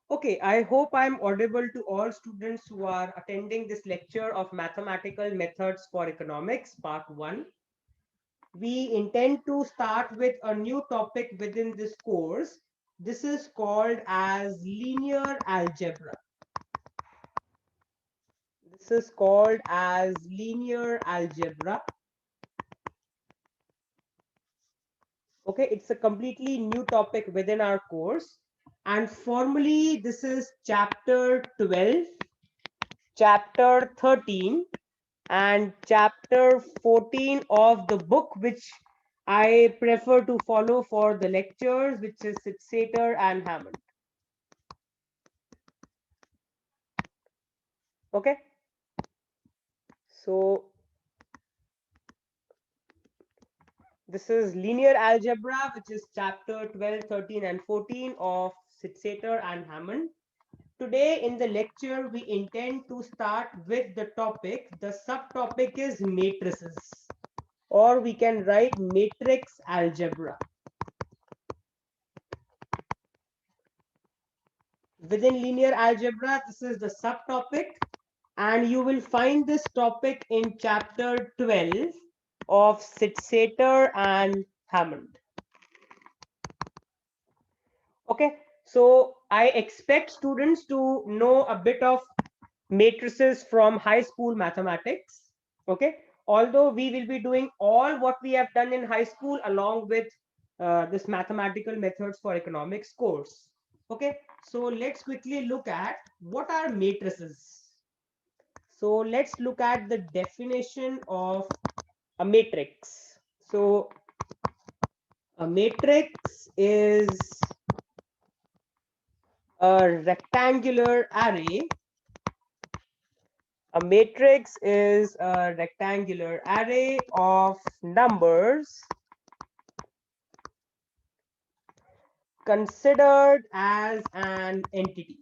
Okay, I hope I'm audible to all students who are attending this lecture of Mathematical Methods for Economics, Part 1. We intend to start with a new topic within this course. This is called as linear algebra. This is called as linear algebra. Okay, it's a completely new topic within our course. And formally, this is chapter 12, chapter 13, and chapter 14 of the book, which I prefer to follow for the lectures, which is Sitter and Hammond. Okay, so this is linear algebra, which is chapter 12, 13, and 14 of Sitter and Hammond. Today in the lecture, we intend to start with the topic. The subtopic is matrices, or we can write matrix algebra. Within linear algebra, this is the subtopic, and you will find this topic in chapter 12 of Sitter and Hammond. Okay, so I expect students to know a bit of matrices from high school mathematics. Okay, although we will be doing all what we have done in high school along with this mathematical methods for economics course. Okay, so let's quickly look at what are matrices. So let's look at the definition of a matrix. So a matrix is a rectangular array. A matrix is a rectangular array of numbers considered as an entity.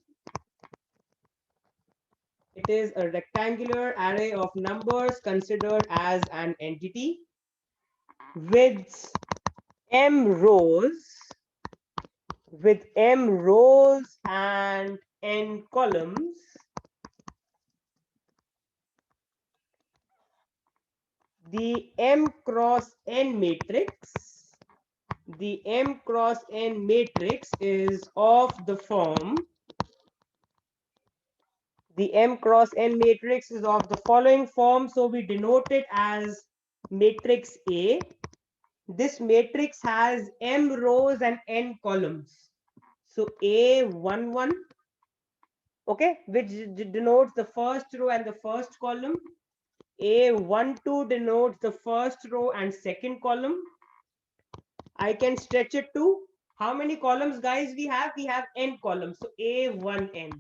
It is a rectangular array of numbers considered as an entity with m rows, and n columns. The m cross n matrix, is of the form. The m cross n matrix is of the following form. So we denote it as matrix A. This matrix has m rows and n columns. So A11, okay, which denotes the first row and the first column. A12 denotes the first row and second column. I can stretch it to how many columns, guys, we have? We have n columns. So A1n.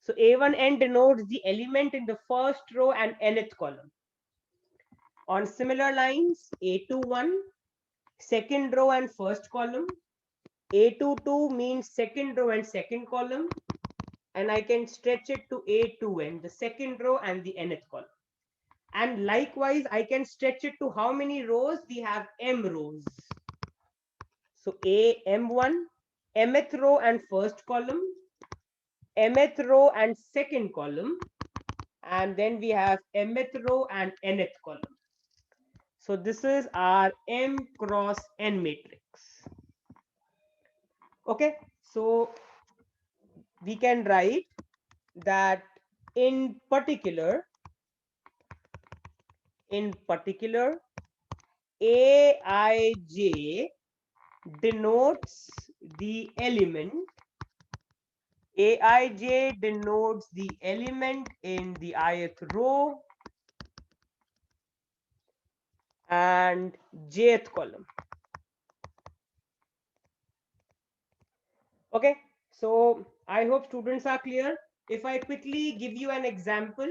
So A1n denotes the element in the first row and nth column. On similar lines, A21, second row and first column. A22 means second row and second column. And I can stretch it to A2n, the second row and the nth column. And likewise, I can stretch it to how many rows? We have m rows. So AM1, mth row and first column, mth row and second column, and then we have mth row and nth column. So this is our m cross n matrix. Okay, so we can write that in particular, Aij denotes the element. Aij denotes the element in the ith row and jth column. Okay, so I hope students are clear. If I quickly give you an example,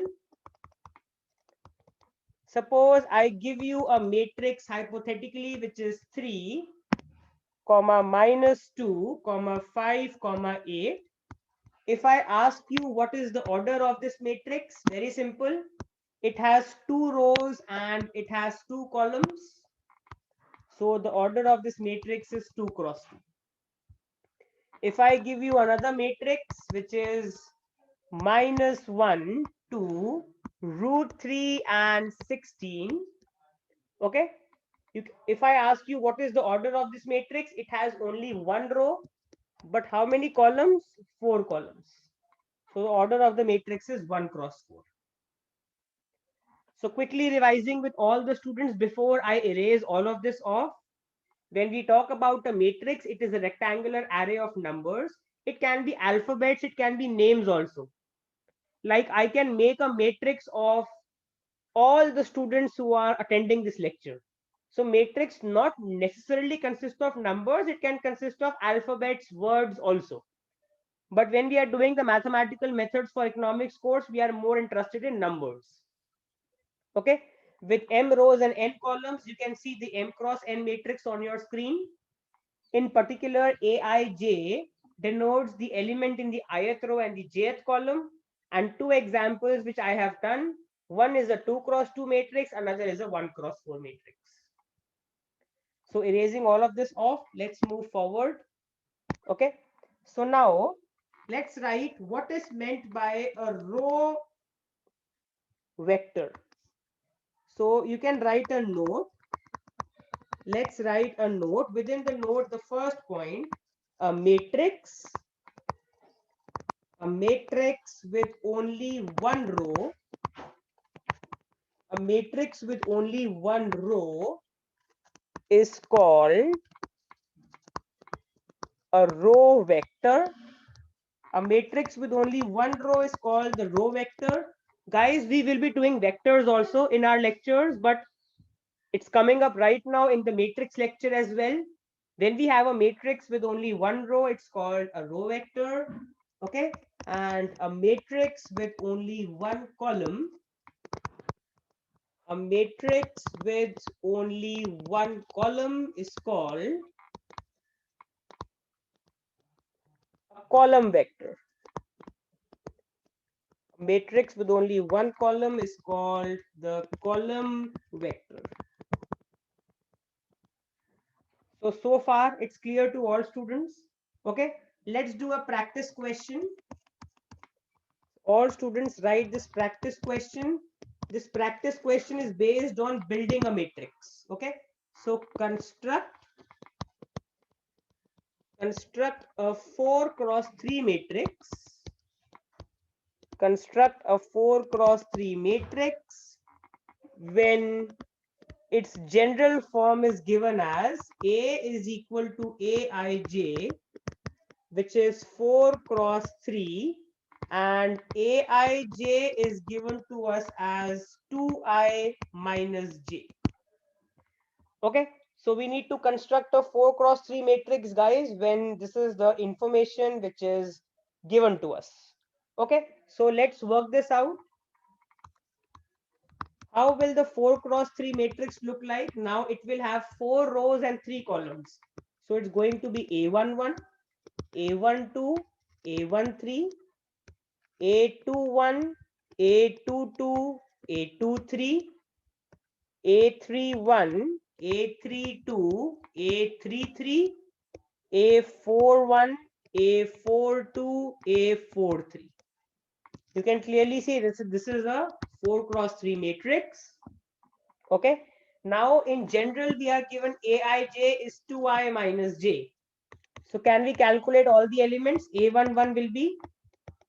suppose I give you a matrix hypothetically, which is 3, comma minus 2, comma 5, comma 8. If I ask you what is the order of this matrix, very simple. It has 2 rows and it has 2 columns. So the order of this matrix is 2 cross 2. if I give you another matrix which is -1, 2, √3 and 16, okay, if I ask you what is the order of this matrix, it has only one row, but how many columns? 4 columns. So the order of the matrix is 1 cross 4. So quickly revising with all the students before I erase all of this off. When we talk about a matrix, it is a rectangular array of numbers. It can be alphabets, it can be names also. Like I can make a matrix of all the students who are attending this lecture. So matrix not necessarily consist of numbers, it can consist of alphabets, words also. But when we are doing the mathematical methods for economics course, we are more interested in numbers. Okay, with m rows and n columns, you can see the m cross n matrix on your screen. In particular, Aij denotes the element in the ith row and the jth column. And two examples which I have done. One is a 2 cross 2 matrix, another is a 1 cross 4 matrix. So erasing all of this off, let's move forward. Okay, so now let's write what is meant by a row vector. So you can write a note. Let's write a note. Within the note, the first point, a matrix with only one row, a matrix with only one row is called a row vector. A matrix with only one row is called the row vector. Guys, we will be doing vectors also in our lectures, but it's coming up right now in the matrix lecture as well. When we have a matrix with only one row, it's called a row vector. Okay, and a matrix with only one column, a matrix with only one column is called a column vector. A matrix with only one column is called the column vector. So far it's clear to all students. Okay, let's do a practice question. All students write this practice question. This practice question is based on building a matrix. Okay, so construct a 4 cross 3 matrix. Construct a 4 cross 3 matrix when its general form is given as A is equal to Aij, which is 4 cross 3, and Aij is given to us as 2i minus j. Okay, so we need to construct a 4 cross 3 matrix, guys, when this is the information which is given to us. Okay, so let's work this out. How will the 4 cross 3 matrix look like? Now it will have 4 rows and 3 columns. So it's going to be A11, A12, A13, A21, A22, A23, A31, A32, A33, A41, A42, A43. You can clearly see this is a 4 cross 3 matrix. Okay. Now in general, we are given Aij is 2i minus j. So can we calculate all the elements? A11 will be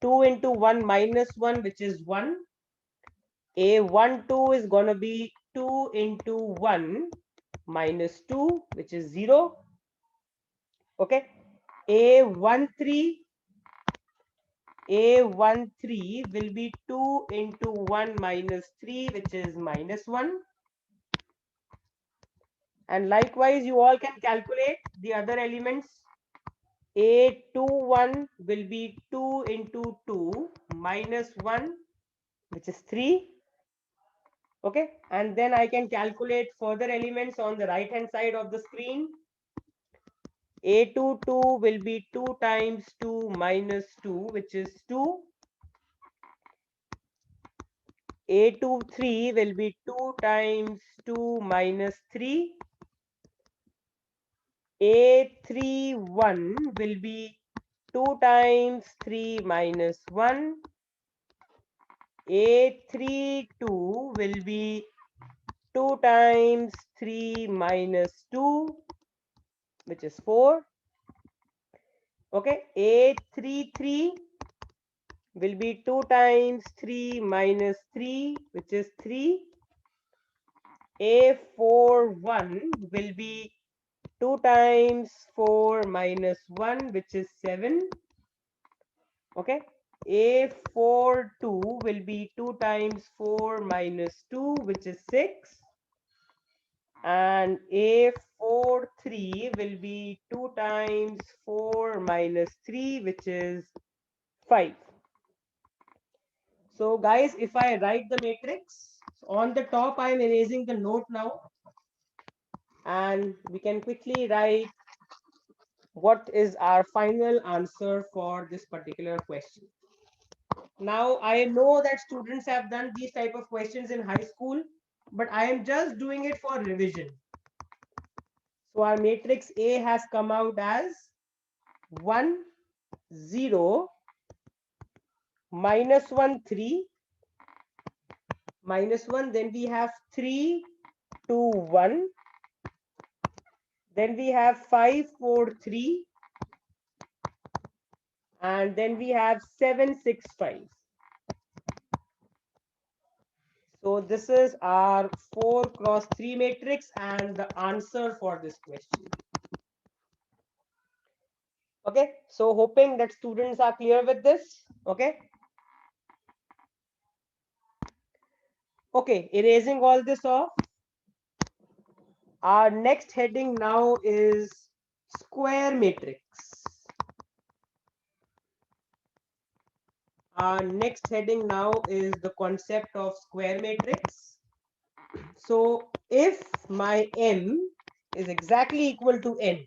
2 into 1 minus 1, which is 1. A12 is going to be 2 into 1 minus 2, which is 0. Okay. A13 will be 2 into 1 minus 3, which is minus 1. And likewise, you all can calculate the other elements. A21 will be 2 into 2 minus 1, which is 3. Okay, and then I can calculate further elements on the right hand side of the screen. A22 will be 2 times 2 minus 2, which is 2. A23 will be 2 times 2 minus 3. A31 will be 2 times 3 minus 1. A32 will be 2 times 3 minus 2, which is 4. Okay, A33 will be 2 times 3 minus 3, which is 3. A41 will be 2 times 4 minus 1, which is 7. Okay, A42 will be 2 times 4 minus 2, which is 6. And A43 will be 2 times 4 minus 3, which is 5. So guys, if I write the matrix, on the top I am erasing the note now. And we can quickly write what is our final answer for this particular question. Now, I know that students have done these type of questions in high school, but I am just doing it for revision. So our matrix A has come out as 1, 0, minus 1, 3, minus 1, then we have 3, 2, 1, then we have 5, 4, 3, and then we have 7, 6, 5. So this is our 4 cross 3 matrix and the answer for this question. Okay, so hoping that students are clear with this. Okay. Okay, erasing all this off. Our next heading now is square matrix. Our next heading now is the concept of square matrix. So if my M is exactly equal to N,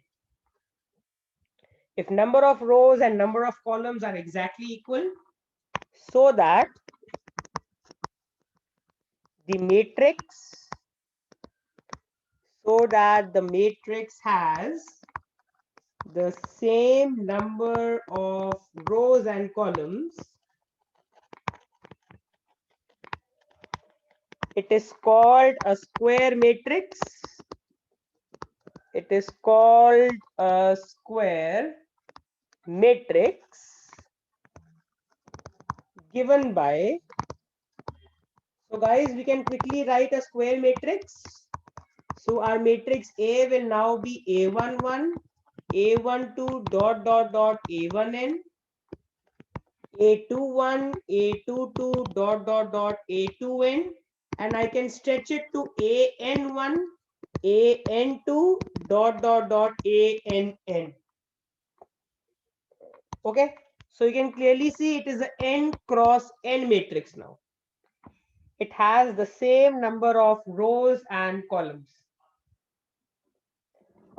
if number of rows and number of columns are exactly equal, so that the matrix has the same number of rows and columns, it is called a square matrix. It is called a square matrix given by, so guys, we can quickly write a square matrix. So our matrix A will now be A11, A12 dot dot dot A1n, A21, A22 dot dot dot A2n, and I can stretch it to AN1, AN2 dot dot dot ANN. Okay, so you can clearly see it is an N cross N matrix now. It has the same number of rows and columns.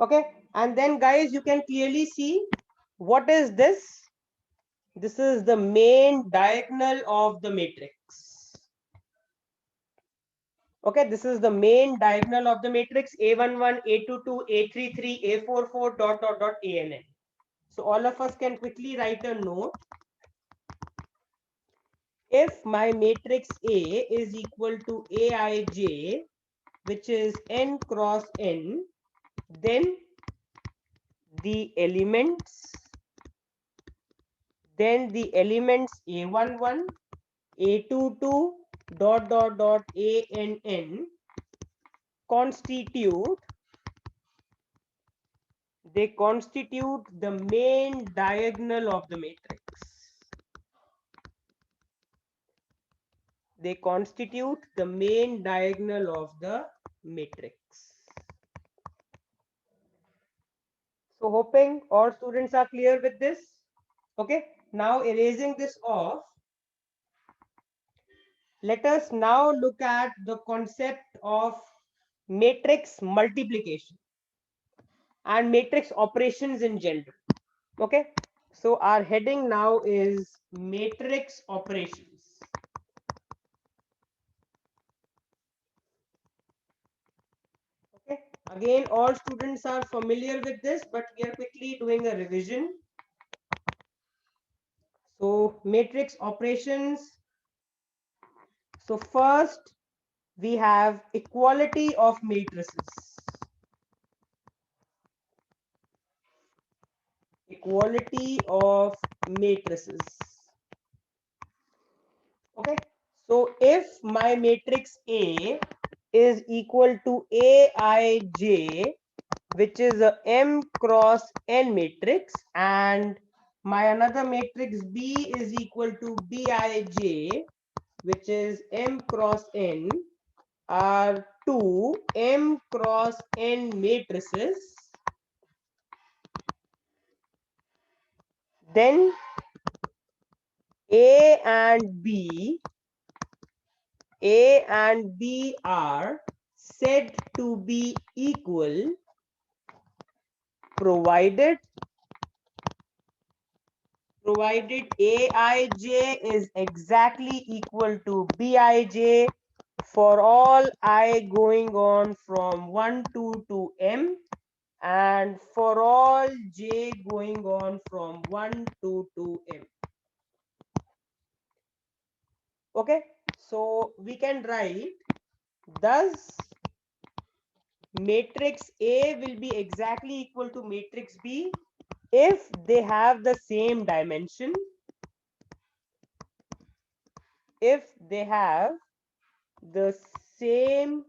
Okay, and then guys, you can clearly see what is this. This is the main diagonal of the matrix. Okay, this is the main diagonal of the matrix A11, A22, A33, A44 dot dot dot ANN. So all of us can quickly write a note. If my matrix A is equal to Aij, which is N cross N, then the elements A11, A22 dot dot dot ANN constitute the main diagonal of the matrix. They constitute the main diagonal of the matrix. So hoping all students are clear with this. Okay, now erasing this off, let us now look at the concept of matrix multiplication and matrix operations in general. Okay, so our heading now is matrix operations. Okay, again, all students are familiar with this, but we are quickly doing a revision. So matrix operations. So first we have equality of matrices. Equality of matrices. Okay. So if my matrix A is equal to Aij, which is a M cross N matrix, and my another matrix B is equal to Bij, which is M cross N, are two M cross N matrices, then A and B are said to be equal provided Aij is exactly equal to Bij for all I going on from 1 to M, and for all j going on from 1 to M. Okay, so we can write thus matrix A will be exactly equal to matrix B if they have the same dimension, if they have the same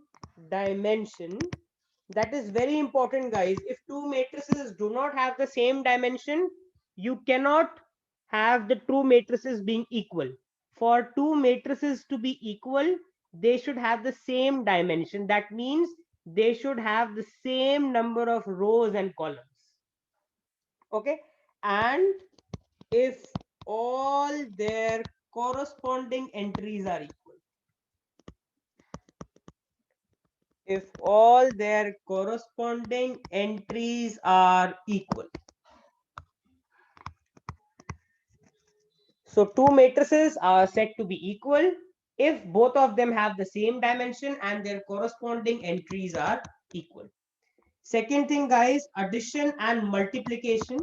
dimension. That is very important, guys. If two matrices do not have the same dimension, you cannot have the two matrices being equal. For two matrices to be equal, they should have the same dimension. That means they should have the same number of rows and columns. Okay, and if all their corresponding entries are equal, if all their corresponding entries are equal. So two matrices are said to be equal if both of them have the same dimension and their corresponding entries are equal. Second thing, guys, addition and multiplication.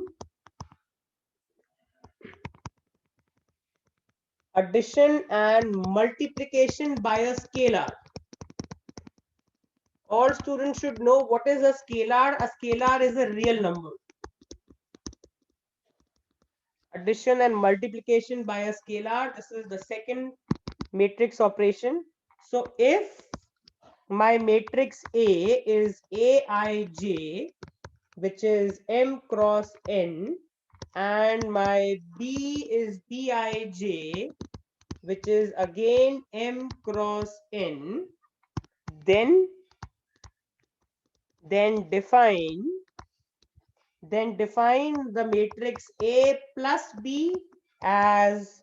Addition and multiplication by a scalar. All students should know what is a scalar. A scalar is a real number. Addition and multiplication by a scalar. This is the second matrix operation. So if my matrix A is Aij, which is M cross N, and my B is Bij, which is again M cross N, then define the matrix A plus B as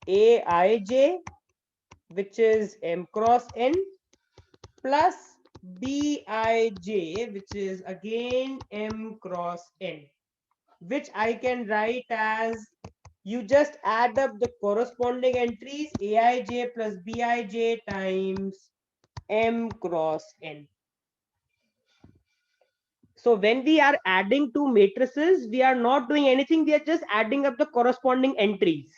Aij, which is M cross N, plus Bij, which is again M cross N, which I can write as, you just add up the corresponding entries Aij plus Bij times M cross N. So when we are adding two matrices, we are not doing anything. We are just adding up the corresponding entries.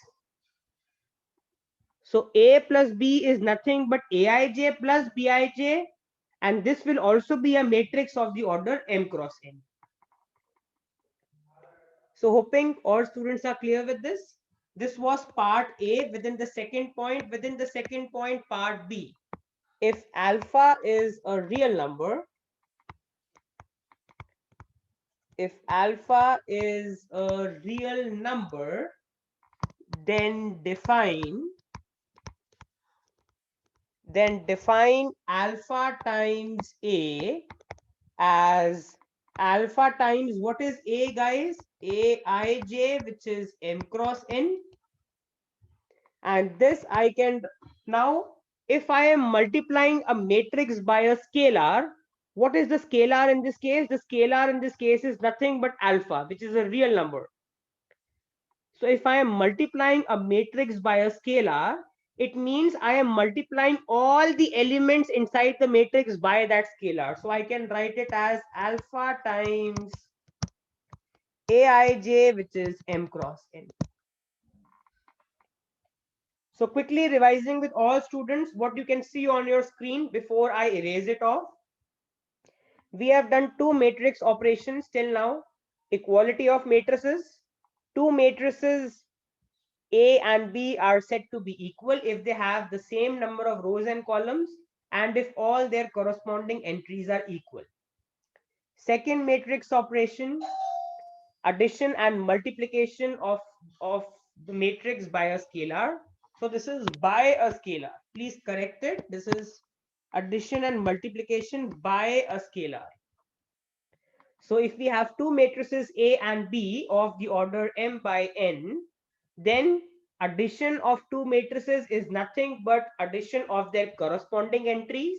So A plus B is nothing but Aij plus Bij, and this will also be a matrix of the order M cross N. So hoping all students are clear with this. This was part A. Within the second point, part B. If alpha is a real number, then define alpha times A as alpha times, what is A, guys? Aij, which is M cross N. And this I can, now if I am multiplying a matrix by a scalar, what is the scalar in this case? The scalar in this case is nothing but alpha, which is a real number. So if I am multiplying a matrix by a scalar, it means I am multiplying all the elements inside the matrix by that scalar. So I can write it as alpha times Aij, which is M cross N. So quickly revising with all students, what you can see on your screen before I erase it off. We have done two matrix operations till now. Equality of matrices. Two matrices A and B are said to be equal if they have the same number of rows and columns and if all their corresponding entries are equal. Second matrix operation, addition and multiplication of the matrix by a scalar. So this is by a scalar. Please correct it. This is addition and multiplication by a scalar. So if we have two matrices A and B of the order m by n, then addition of two matrices is nothing but addition of their corresponding entries.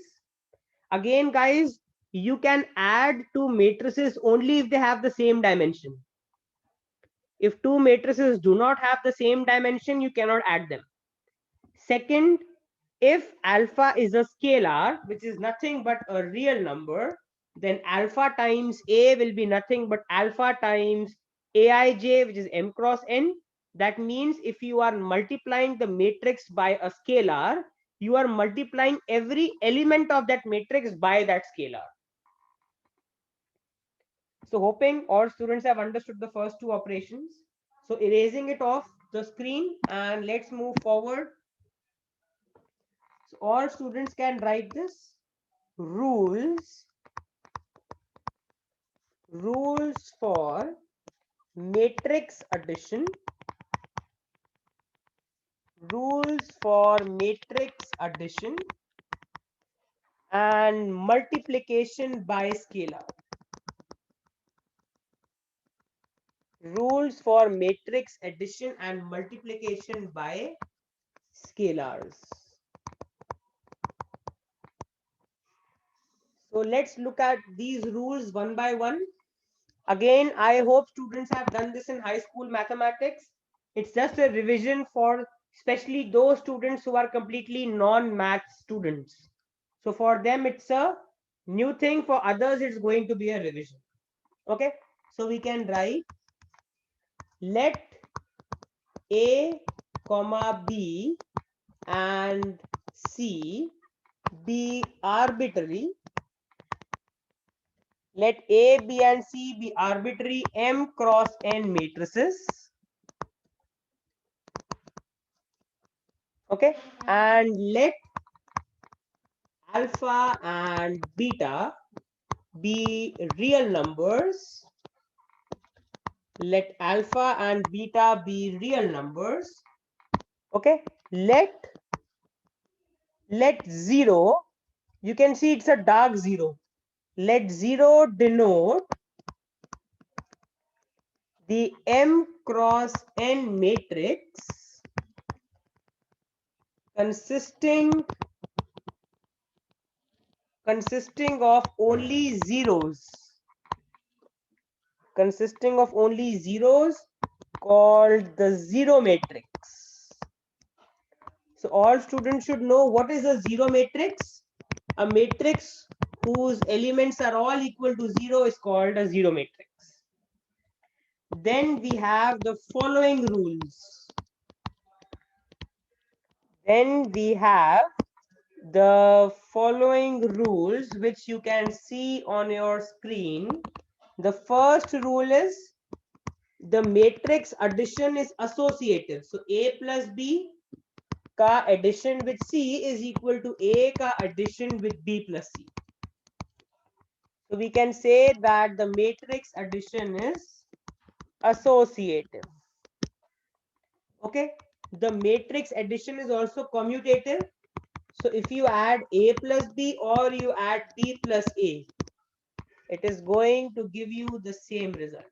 Again, guys, you can add two matrices only if they have the same dimension. If two matrices do not have the same dimension, you cannot add them. Second, if alpha is a scalar, which is nothing but a real number, then alpha times A will be nothing but alpha times Aij, which is m cross n. That means if you are multiplying the matrix by a scalar, you are multiplying every element of that matrix by that scalar. So hoping all students have understood the first two operations. So erasing it off the screen and let's move forward. So all students can write this. Rules for matrix addition. Rules for matrix addition and multiplication by scalar. Rules for matrix addition and multiplication by scalars. So let's look at these rules one by one. Again, I hope students have done this in high school mathematics. It's just a revision for especially those students who are completely non-math students. So for them, it's a new thing. For others, it's going to be a revision. Okay, so we can write let A, comma B and C be arbitrary. Let A, B and C be arbitrary m cross n matrices. Okay, and let alpha and beta be real numbers. Let alpha and beta be real numbers. Okay, let 0, you can see it's a dark 0. Let 0 denote the m cross n matrix consisting of only zeros. Consisting of only zeros called the zero matrix. So all students should know what is a zero matrix. A matrix whose elements are all equal to 0 is called a zero matrix. Then we have the following rules. Then we have the following rules, which you can see on your screen. The first rule is the matrix addition is associative. So A plus B का addition with C is equal to A का addition with B plus C. So we can say that the matrix addition is associative. Okay, the matrix addition is also commutative. So if you add A plus B or you add B plus A, it is going to give you the same result.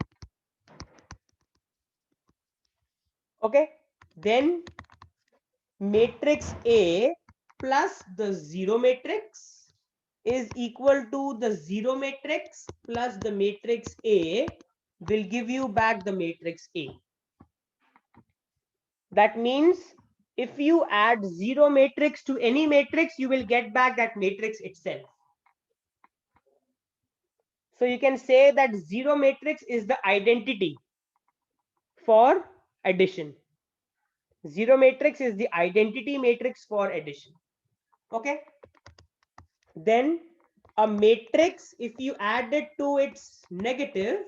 Okay, then matrix A plus the zero matrix is equal to the zero matrix plus the matrix A will give you back the matrix A. That means if you add zero matrix to any matrix, you will get back that matrix itself. So you can say that zero matrix is the identity for addition. Zero matrix is the identity matrix for addition. Okay. Then a matrix, if you add it to its negative,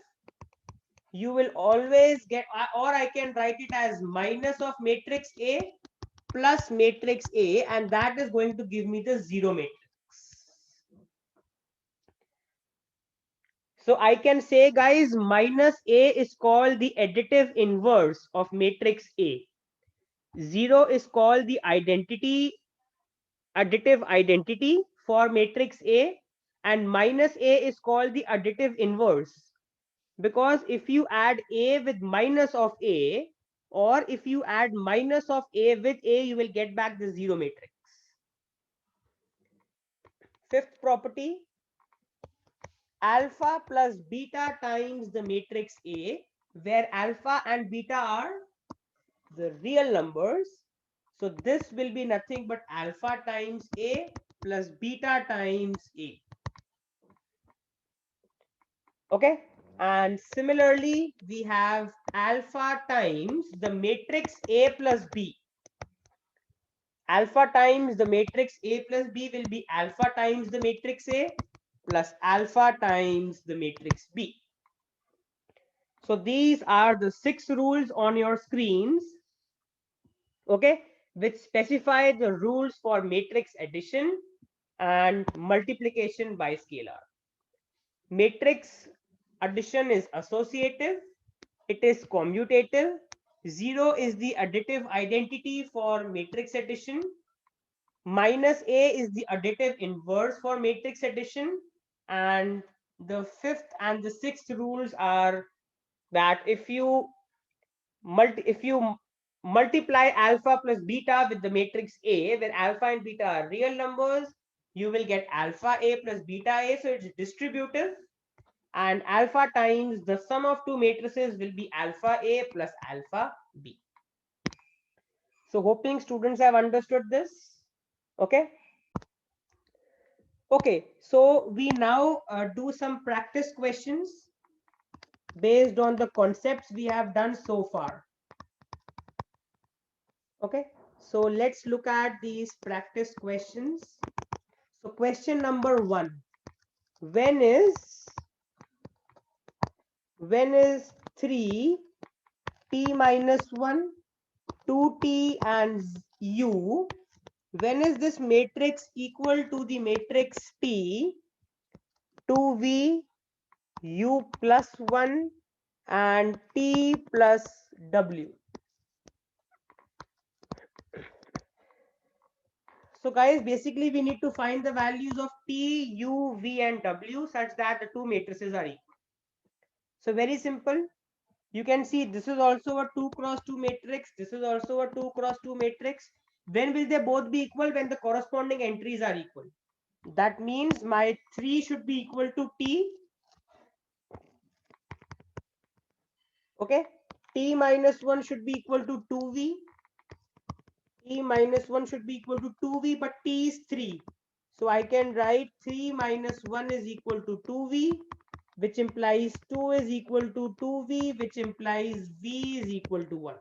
you will always get, or I can write it as minus of matrix A plus matrix A, and that is going to give me the zero matrix. So I can say, guys, minus A is called the additive inverse of matrix A. 0 is called the additive identity for matrix A, and minus A is called the additive inverse. Because if you add A with minus of A, or if you add minus of A with A, you will get back the zero matrix. Fifth property, alpha plus beta times the matrix A, where alpha and beta are the real numbers. So this will be nothing but alpha times A plus beta times A. Okay. And similarly, we have alpha times the matrix A plus B. Alpha times the matrix A plus B will be alpha times the matrix A plus alpha times the matrix B. So these are the 6 rules on your screens, okay, which specify the rules for matrix addition and multiplication by scalar. Matrix addition is associative, it is commutative. 0 is the additive identity for matrix addition. Minus A is the additive inverse for matrix addition. And the fifth and the sixth rules are that if you multiply alpha plus beta with the matrix A, where alpha and beta are real numbers, you will get alpha A plus beta A. So it's distributive. And alpha times the sum of two matrices will be alpha A plus alpha B. So hoping students have understood this. Okay. Okay, so we now do some practice questions based on the concepts we have done so far. Okay, so let's look at these practice questions. So question number 1, when is 3 t minus 1, 2t and u, when is this matrix equal to the matrix T, 2v, u plus 1 and t plus w? So guys, basically we need to find the values of t, u, v and w such that the two matrices are equal. So very simple. You can see this is also a 2 cross 2 matrix. This is also a 2 cross 2 matrix. When will they both be equal? When the corresponding entries are equal. That means my 3 should be equal to t. Okay. T minus 1 should be equal to 2v. T minus 1 should be equal to 2v, but t is 3. So I can write 3 minus 1 is equal to 2v, which implies 2 is equal to 2v, which implies v is equal to 1.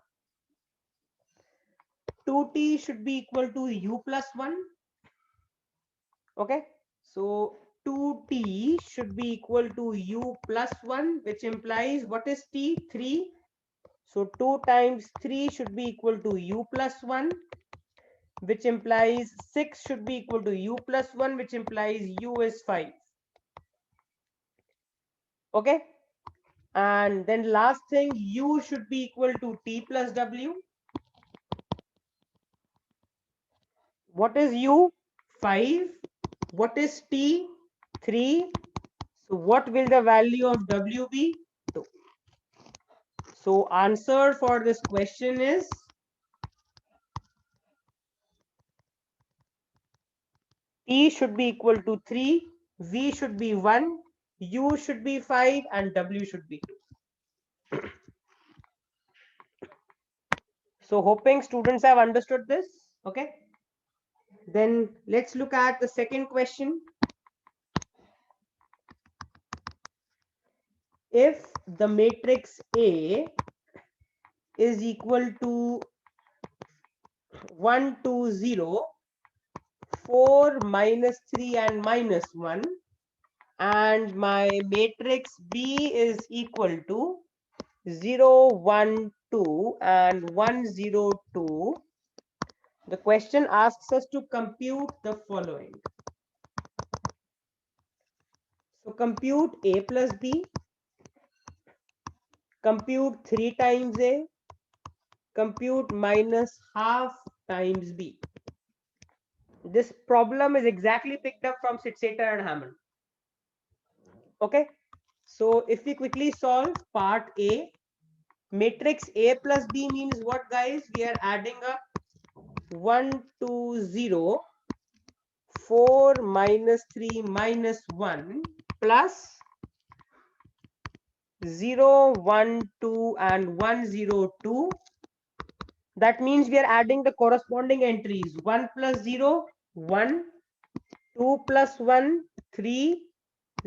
2t should be equal to u plus 1. Okay. So 2t should be equal to u plus 1, which implies what is t? 3. So 2 times 3 should be equal to u plus 1, which implies 6 should be equal to u plus 1, which implies u is 5. Okay. And then last thing, u should be equal to t plus w. What is u? 5. What is t? 3. So what will the value of w be? 2. So answer for this question is t should be equal to 3, v should be 1, u should be 5 and w should be 2. So hoping students have understood this. Okay. Then let's look at the second question. If the matrix A is equal to 1, 2, 0, 4, minus 3 and minus 1, and my matrix B is equal to 0, 1, 2 and 1, 0, 2. The question asks us to compute the following. So compute A plus B, compute 3 times A, compute minus half times B. This problem is exactly picked up from Sitzeder and Hammond. Okay, so if we quickly solve part A, matrix A plus B means what, guys? We are adding up 1, 2, 0, 4, minus 3, minus 1, plus 0, 1, 2 and 1, 0, 2. That means we are adding the corresponding entries. 1 plus 0, 1, 2 plus 1, 3,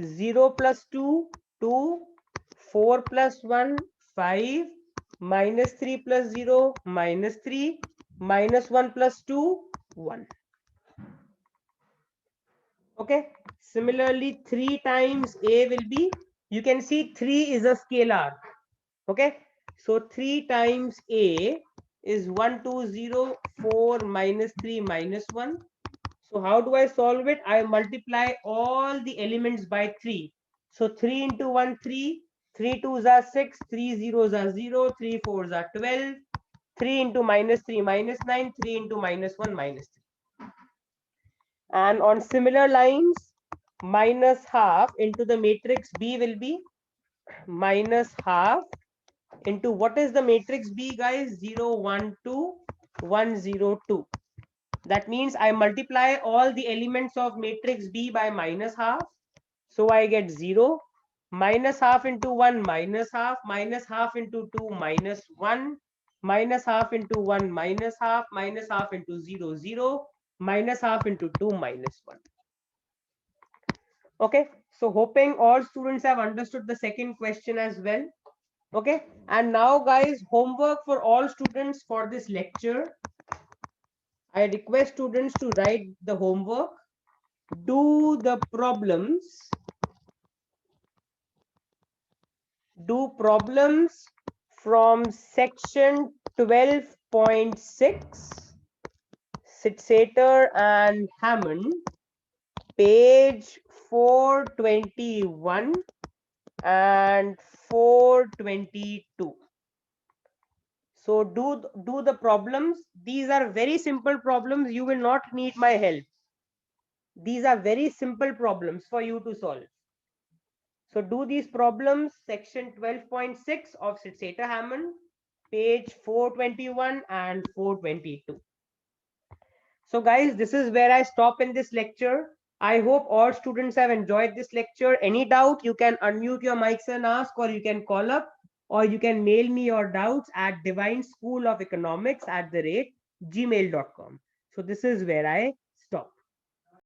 0 plus 2, 2, 4 plus 1, 5, minus 3 plus 0, minus 3, minus 1 plus 2, 1. Okay. Similarly, 3 times A will be, you can see 3 is a scalar. Okay. So 3 times A is 1, 2, 0, 4, minus 3, minus 1. So how do I solve it? I multiply all the elements by 3. So 3 into 1, 3. 3 2s are 6. 3 zeros are 0. 3 4s are 12. 3 into minus 3, minus 9. 3 into minus 1, minus 3. And on similar lines, minus half into the matrix B will be minus half into what is the matrix B, guys? 0, 1, 2, 1, 0, 2. That means I multiply all the elements of matrix B by minus half. So I get 0. Minus half into 1, minus half into 2, minus 1, minus half into 1, minus half into 0, 0, minus half into 2, minus 1. Okay, so hoping all students have understood the second question as well. Okay, and now guys, homework for all students for this lecture. I request students to write the homework, do the problems, from section 12.6, Sitzeder and Hammond, page 421 and 422. So do the problems. These are very simple problems. You will not need my help. These are very simple problems for you to solve. So do these problems, section 12.6 of Sitzeder Hammond, page 421 and 422. So guys, this is where I stop in this lecture. I hope all students have enjoyed this lecture. Any doubt, you can unmute your mics and ask, or you can call up, or you can mail me your doubts at divineschooloфeconomics@gmail.com. So this is where I